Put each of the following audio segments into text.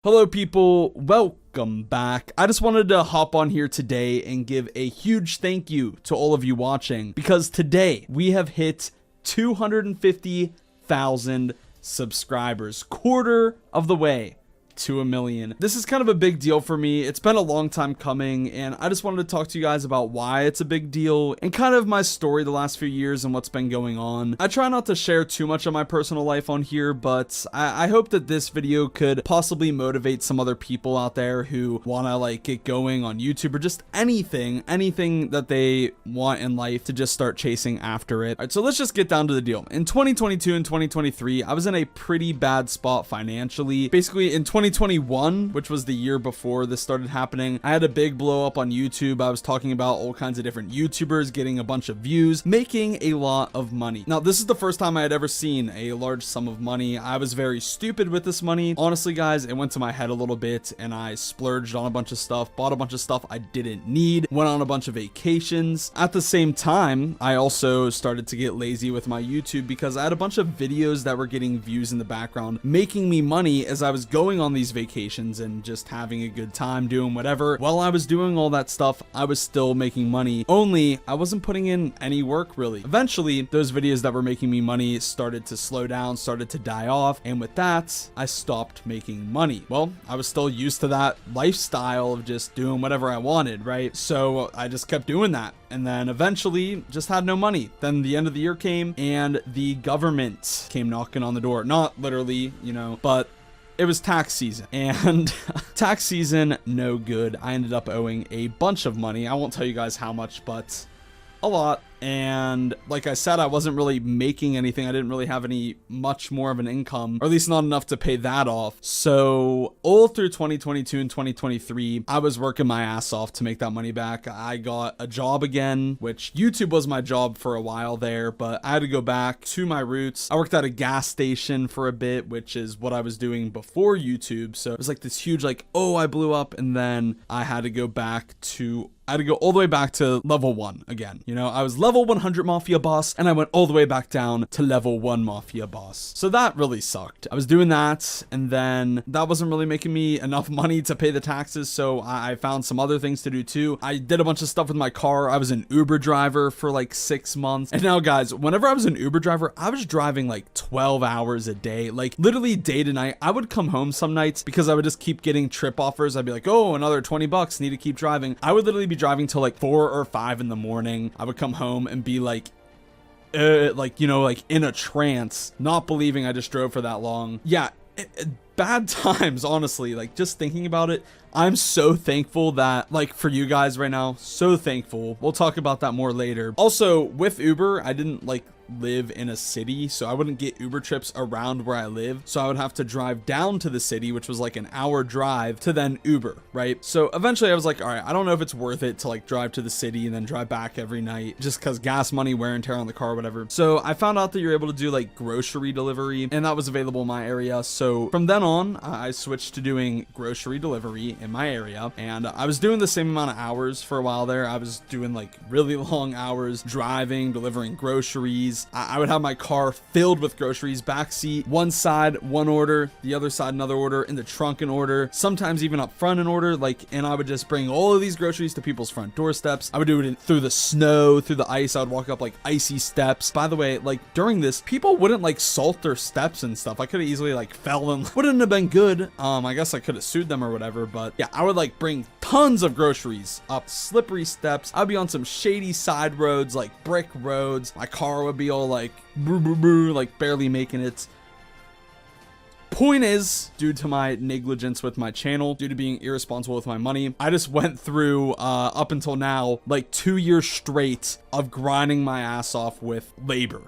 Hello people, welcome back. I just wanted to hop on here today and give a huge thank you to all of you watching, because today we have hit 250,000 subscribers, quarter of the way to 1 million. This is kind of a big deal for me. It's been a long time coming, and I just wanted to talk to you guys about why it's a big deal and kind of my story the last few years and what's been going on. I try not to share too much of my personal life on here, but I hope that this video could possibly motivate some other people out there who want to like get going on YouTube or just anything that they want in life to just start chasing after it. All right, so let's just get down to the deal. In 2022 and 2023, I was in a pretty bad spot financially. Basically in 2021, which was the year before this started happening, I had a big blow up on YouTube. I was talking about all kinds of different YouTubers, getting a bunch of views, making a lot of money. Now, this is the first time I had ever seen a large sum of money. I was very stupid with this money. Honestly, guys, it went to my head a little bit and I splurged on a bunch of stuff, bought a bunch of stuff I didn't need, went on a bunch of vacations. At the same time, I also started to get lazy with my YouTube because I had a bunch of videos that were getting views in the background, making me money as I was going on these vacations and just having a good time doing whatever. While I was doing all that stuff, I was still making money, only I wasn't putting in any work really. Eventually, those videos that were making me money started to slow down, started to die off, and with that, I stopped making money. Well, I was still used to that lifestyle of just doing whatever I wanted, right? So I just kept doing that, and then eventually just had no money. Then the end of the year came and the government came knocking on the door. Not literally, you know, but it was tax season, and tax season, no good. I ended up owing a bunch of money. I won't tell you guys how much, but a lot. And like I said, I wasn't really making anything. I didn't really have any much more of an income, or at least not enough to pay that off. So all through 2022 and 2023, I was working my ass off to make that money back. I got a job again, which YouTube was my job for a while there, but I had to go back to my roots. I worked at a gas station for a bit, which is what I was doing before YouTube. So it was like this huge, like, oh, I blew up. And then I had to go all the way back to level 1 again. You know, I was level 100 mafia boss and I went all the way back down to level 1 mafia boss. So that really sucked. I was doing that, and then that wasn't really making me enough money to pay the taxes. So I found some other things to do too. I did a bunch of stuff with my car. I was an Uber driver for like 6 months. And now guys, whenever I was an Uber driver, I was driving like 12 hours a day, like literally day to night. I would come home some nights because I would just keep getting trip offers. I'd be like, oh, another 20 bucks, need to keep driving. I would literally be driving till like 4 or 5 in the morning. I would come home and be like you know, like in a trance, not believing I just drove for that long. Yeah, bad times, honestly. Like just thinking about it, I'm so thankful that, like, for you guys right now, so thankful. We'll talk about that more later. Also, with Uber, I didn't like live in a city, so I wouldn't get Uber trips around where I live. So I would have to drive down to the city, which was like an hour drive, to then Uber, right? So eventually I was like, all right, I don't know if it's worth it to like drive to the city and then drive back every night, just because gas money, wear and tear on the car, whatever. So I found out that you're able to do like grocery delivery, and that was available in my area. So from then on, I switched to doing grocery delivery in my area, and I was doing the same amount of hours for a while there. I was doing like really long hours, driving, delivering groceries. I would have my car filled with groceries, backseat, one side, one order, the other side, another order, in the trunk, an order, sometimes even up front, an order, like, and I would just bring all of these groceries to people's front doorsteps. I would do it through the snow, through the ice. I would walk up like icy steps. By the way, like during this, people wouldn't like salt their steps and stuff. I could have easily like fell and wouldn't have been good. I guess I could have sued them or whatever, but yeah, I would like bring tons of groceries up slippery steps. I'd be on some shady side roads, like brick roads. My car would be all like like barely making it. Point is, due to my negligence with my channel, due to being irresponsible with my money, I just went through up until now like 2 years straight of grinding my ass off with labor.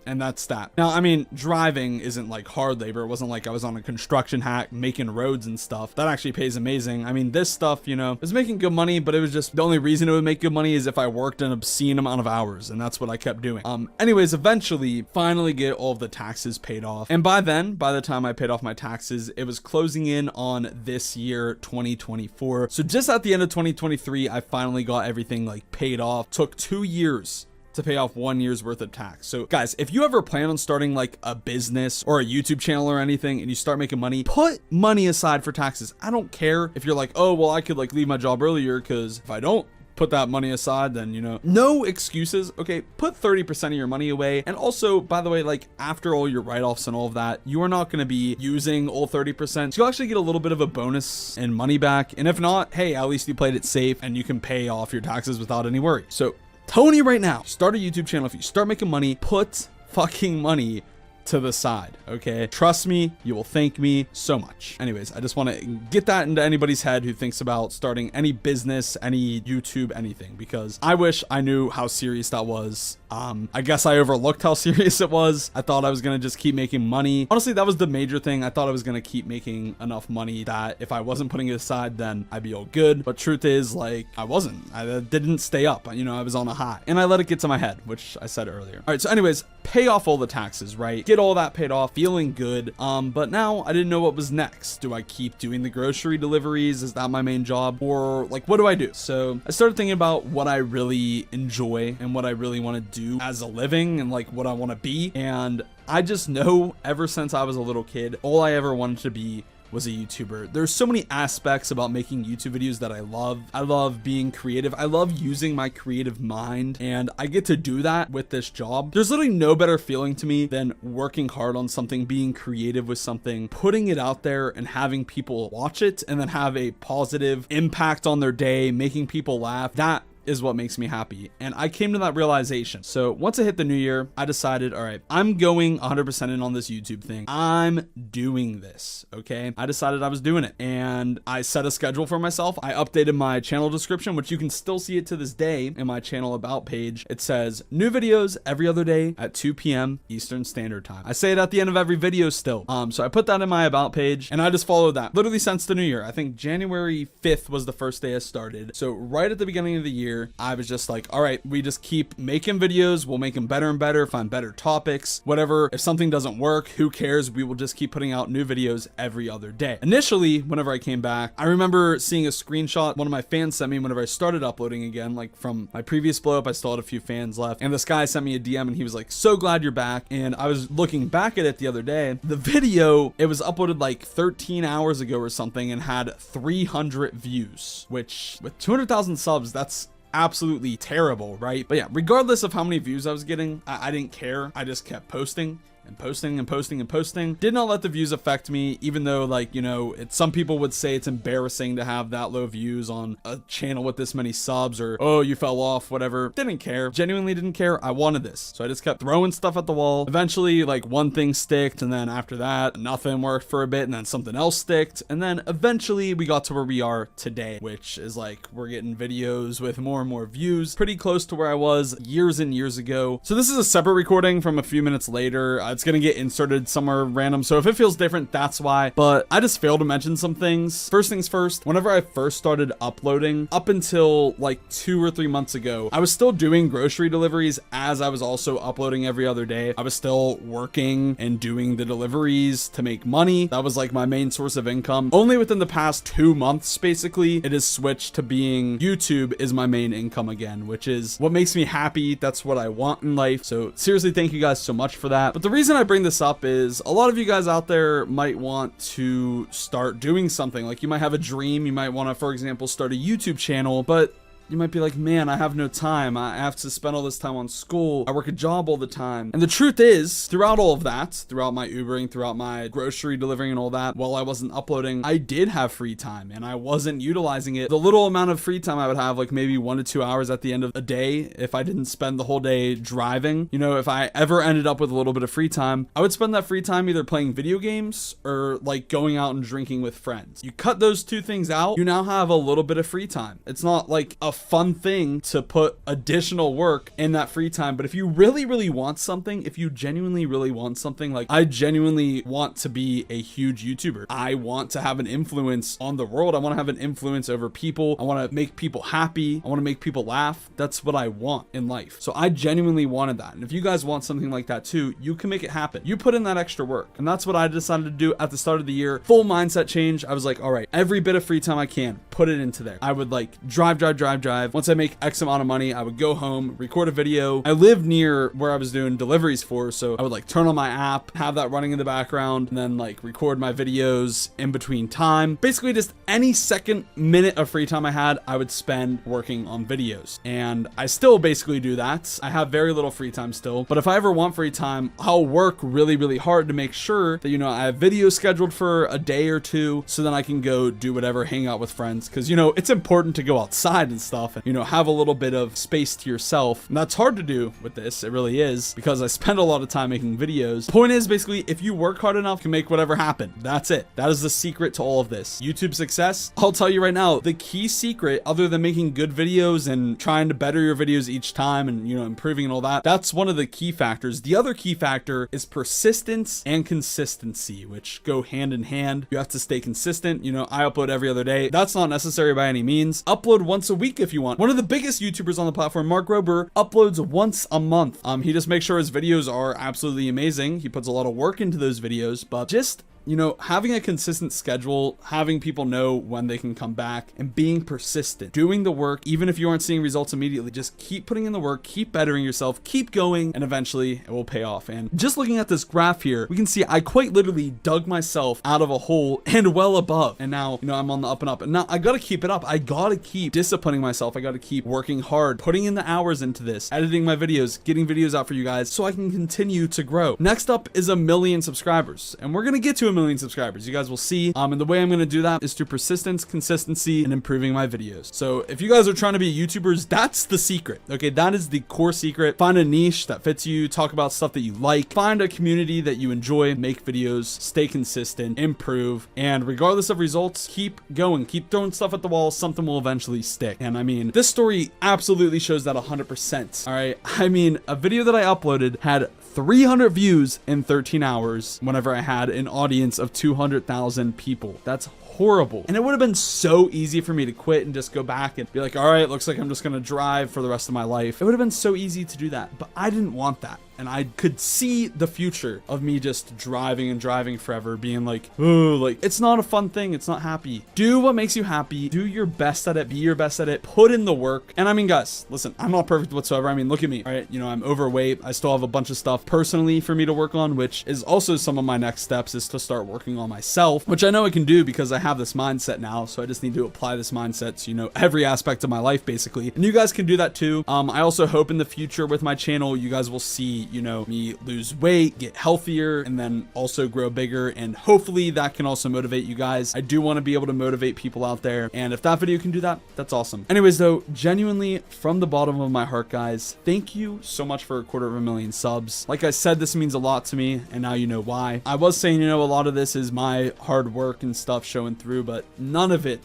And that's that. Now, I mean, driving isn't like hard labor. It wasn't like I was on a construction hack making roads and stuff. That actually pays amazing. I mean, this stuff, you know, is making good money, but it was just the only reason it would make good money is if I worked an obscene amount of hours, and that's what I kept doing. Anyways, eventually, finally get all of the taxes paid off. And by the time I paid off my taxes, it was closing in on this year, 2024. So just at the end of 2023, I finally got everything like paid off. Took 2 years to pay off 1 year's worth of tax. So guys, if you ever plan on starting like a business or a YouTube channel or anything and you start making money, put money aside for taxes. I don't care if you're like, oh, well, I could like leave my job earlier because if I don't put that money aside, then, you know, no excuses. Okay, put 30% of your money away. And also, by the way, like after all your write-offs and all of that, you are not going to be using all 30%. So you'll actually get a little bit of a bonus and money back. And if not, hey, at least you played it safe and you can pay off your taxes without any worry. So telling you right now, start a YouTube channel. If you start making money, put fucking money to the side. Okay, trust me, you will thank me so much. Anyways, I just want to get that into anybody's head who thinks about starting any business, any YouTube, anything, because I wish I knew how serious that was. I guess I overlooked how serious it was. I thought I was gonna just keep making money. Honestly, that was the major thing. I thought I was gonna keep making enough money that if I wasn't putting it aside, then I'd be all good. But truth is, like, I wasn't. I didn't stay up. You know, I was on a high and I let it get to my head, which I said earlier. All right, so anyways, pay off all the taxes, right? Get all that paid off, feeling good. But now I didn't know what was next. Do I keep doing the grocery deliveries? Is that my main job? Or like, what do I do? So I started thinking about what I really enjoy and what I really want to do as a living and like what I want to be. And I just know ever since I was a little kid, all I ever wanted to be was a YouTuber. There's so many aspects about making YouTube videos that I love. I love being creative. I love using my creative mind, and I get to do that with this job. There's literally no better feeling to me than working hard on something, being creative with something, putting it out there and having people watch it and then have a positive impact on their day, making people laugh. That is what makes me happy. And I came to that realization. So once I hit the new year, I decided, all right, I'm going 100% in on this YouTube thing. I'm doing this. Okay. I decided I was doing it and I set a schedule for myself. I updated my channel description, which you can still see it to this day in my channel about page. It says new videos every other day at 2 p.m. Eastern Standard Time. I say it at the end of every video still. So I put that in my about page and I just followed that literally since the new year. I think January 5th was the first day I started. So right at the beginning of the year, I was just like, all right, we just keep making videos. We'll make them better and better, find better topics, whatever. If something doesn't work, who cares? We will just keep putting out new videos every other day. Initially, whenever I came back, I remember seeing a screenshot one of my fans sent me whenever I started uploading again, like from my previous blow up. I still had a few fans left, and this guy sent me a DM and he was like, so glad you're back. And I was looking back at it the other day. The video, it was uploaded like 13 hours ago or something and had 300 views, which with 200,000 subs, that's absolutely terrible, right? But yeah, regardless of how many views I was getting, I didn't care. I just kept posting and posting and posting and posting. Did not let the views affect me, even though, like, you know, some people would say it's embarrassing to have that low views on a channel with this many subs, or oh, you fell off, whatever. Didn't care. Genuinely didn't care. I wanted this. So I just kept throwing stuff at the wall. Eventually, like, one thing sticked, and then after that, nothing worked for a bit, and then something else sticked. And then eventually we got to where we are today, which is like, we're getting videos with more and more views, pretty close to where I was years and years ago. So this is a separate recording from a few minutes later. It's gonna get inserted somewhere random, so if it feels different, that's why. But I just failed to mention some things. First things first, whenever I first started uploading, up until like 2 or 3 months ago, I was still doing grocery deliveries as I was also uploading every other day. I was still working and doing the deliveries to make money. That was like my main source of income. Only within the past 2 months, basically, it has switched to being YouTube is my main income again, which is what makes me happy. That's what I want in life. So seriously, thank you guys so much for that. But the reason I bring this up is a lot of you guys out there might want to start doing something. Like, you might have a dream. You might want to, for example, start a YouTube channel, but you might be like, man, I have no time. I have to spend all this time on school. I work a job all the time. And the truth is, throughout all of that, throughout my Ubering, throughout my grocery delivering and all that, while I wasn't uploading, I did have free time and I wasn't utilizing it. The little amount of free time I would have, like maybe 1 to 2 hours at the end of a day, if I didn't spend the whole day driving, you know, if I ever ended up with a little bit of free time, I would spend that free time either playing video games or like going out and drinking with friends. You cut those two things out, you now have a little bit of free time. It's not like a fun thing to put additional work in that free time. But if you really want something, if you genuinely really want something, like I genuinely want to be a huge YouTuber. I want to have an influence on the world. I want to have an influence over people. I want to make people happy. I want to make people laugh. That's what I want in life. So I genuinely wanted that. And if you guys want something like that too, you can make it happen. You put in that extra work. And that's what I decided to do at the start of the year. Full mindset change. I was like, all right, every bit of free time I can, put it into there. I would like drive. Once I make X amount of money, I would go home, record a video. I lived near where I was doing deliveries for, so I would like turn on my app, have that running in the background, and then like record my videos in between time. Basically just any second minute of free time I had, I would spend working on videos. And I still basically do that. I have very little free time still, but if I ever want free time, I'll work really hard to make sure that, you know, I have videos scheduled for a day or two, so then I can go do whatever, hang out with friends. Cause you know, it's important to go outside and stuff and, you know, have a little bit of space to yourself. And that's hard to do with this. It really is, because I spend a lot of time making videos. Point is, basically, if you work hard enough, you can make whatever happen. That's it. That is the secret to all of this. YouTube success, I'll tell you right now, the key secret, other than making good videos and trying to better your videos each time and, you know, improving and all that, that's one of the key factors. The other key factor is persistence and consistency, which go hand in hand. You have to stay consistent. You know, I upload every other day. That's not necessary by any means. Upload once a week if you want. One of the biggest YouTubers on the platform, Mark Rober, uploads once a month. He just makes sure his videos are absolutely amazing. He puts a lot of work into those videos, but just, you know, having a consistent schedule, having people know when they can come back, and being persistent, doing the work, even if you aren't seeing results immediately, just keep putting in the work, keep bettering yourself, keep going, and eventually it will pay off. And just looking at this graph here, we can see I quite literally dug myself out of a hole and well above. And now, you know, I'm on the up and up. And now I gotta keep it up. I gotta keep disciplining myself. I gotta keep working hard, putting in the hours into this, editing my videos, getting videos out for you guys so I can continue to grow. Next up is 1 million subscribers. And we're gonna get to 1 million subscribers. You guys will see. And the way I'm going to do that is through persistence, consistency, and improving my videos. So if you guys are trying to be YouTubers, that's the secret. Okay, that is the core secret. Find a niche that fits you, talk about stuff that you like, find a community that you enjoy, make videos, stay consistent, improve, and regardless of results, keep going, keep throwing stuff at the wall. Something will eventually stick. And I mean, this story absolutely shows that 100%. All right. I mean, a video that I uploaded had 300 views in 13 hours whenever I had an audience of 200,000 people. That's horrible. And it would have been so easy for me to quit and just go back and be like, all right, looks like I'm just gonna drive for the rest of my life. It would have been so easy to do that, but I didn't want that. And I could see the future of me just driving and driving forever, being like, oh, like, it's not a fun thing. It's not happy. Do what makes you happy. Do your best at it. Be your best at it. Put in the work. And I mean, guys, listen, I'm not perfect whatsoever. I mean, look at me. All right. You know, I'm overweight. I still have a bunch of stuff personally for me to work on, which is also some of my next steps, is to start working on myself, which I know I can do because I have this mindset now. So I just need to apply this mindset to, you know, every aspect of my life, basically. And you guys can do that too. I also hope in the future with my channel, you guys will see, you know, me lose weight, get healthier, and then also grow bigger. And hopefully that can also motivate you guys. I do want to be able to motivate people out there. And if that video can do that, that's awesome. Anyways, though, genuinely from the bottom of my heart, guys, thank you so much for 250,000 subs. Like I said, this means a lot to me, and now you know why. I was saying, you know, a lot of this is my hard work and stuff showing through, but none of it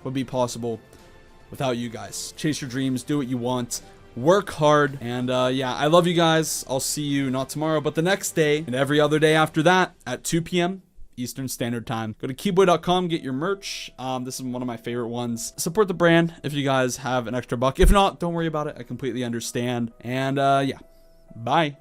would be possible without you guys. Chase your dreams, do what you want, work hard, and yeah, I love you guys. I'll see you not tomorrow, but the next day and every other day after that at 2 p.m. Eastern Standard Time. Go to KeidBoi.com, get your merch. This is one of my favorite ones. Support the brand if you guys have an extra buck. If not, don't worry about it. I completely understand. And yeah, bye.